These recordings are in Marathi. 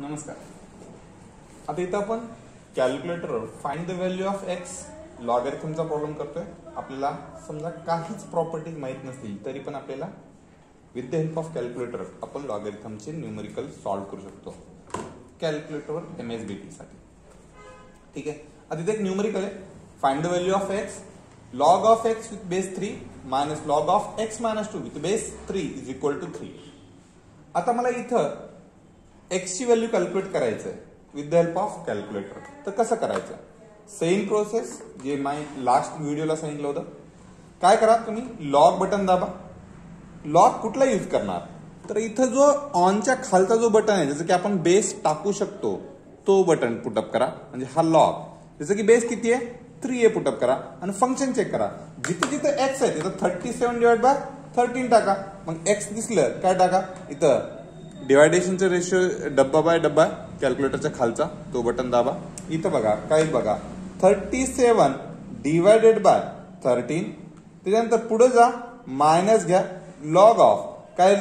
नमस्कार. आता इथं आपण कॅल्क्युलेटरवर find the value of x लॉगॅरिथमचा प्रॉब्लेम करतोय. आपल्याला समजा काहीच प्रॉपर्टीज माहित नसतील तरी पण आपल्याला with the help of calculator आपण लॉगॅरिथमचे न्यूमेरिकल सॉल्व्ह करू शकतो कॅल्क्युलेटरवर MSBT साठी. ठीक आहे. आता इथे एक न्यूमेरिकल आहे, find the value of x log of x with base 3 minus log of x minus 2 with base 3 is equal to 3. आता मला इथं x ची व्हॅल्यू कॅल्क्युलेट करायचं आहे with the help of calculator. तर कसं करायचं? सेम प्रोसेस जे लास्ट व्हिडिओला सांगितलं होतं. काय करा, तुम्ही लॉग बटन दाबा. लॉग कुठला यूज करणार? तर इथं जो ऑनच्या खालचा जो बटन आहे, जसं की आपण बेस टाकू शकतो तो बटन पुटअप करा. म्हणजे हा लॉग, जसं की बेस किती आहे 3 पुटअप करा आणि फंक्शन चेक करा. जिथे जिथे एक्स आहे तिथं 37/13 टाका. मग एक्स दिसलं काय टाका, इथं डिवायडेशनचा रेशो डब्बा बाय डब्बा कॅल्क्युलेटरच्या खालचा तो बटन दाबा. इथं बघा काय बघा 37 डिवायडेड बाय 13. त्याच्यानंतर पुढे जा, मायनस घ्या, लॉग ऑफ काय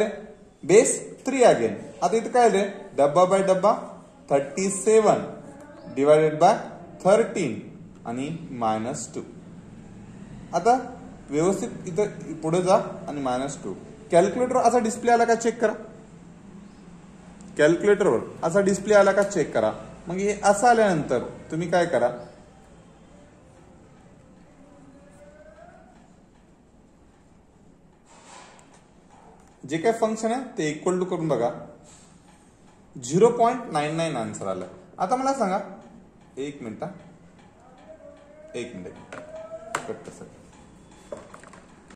बेस 3 अगेन. आता इथं काय डब्बा बाय डब्बा 37 डिवायडेड बाय 13 आणि -2. आता व्यवस्थित इथं पुढे जा आणि -2. कॅल्क्युलेटरवर असा डिस्प्ले आला का चेक करा. कॅल्क्युलेटरवर असा डिस्प्ले आला का चेक करा. मग हे असं आल्यानंतर तुम्ही काय करा, जे काय फंक्शन आहे ते इक्वल टू करून बघा. 0.99 आन्सर आलं. आता मला सांगा, एक मिनिट कट कसं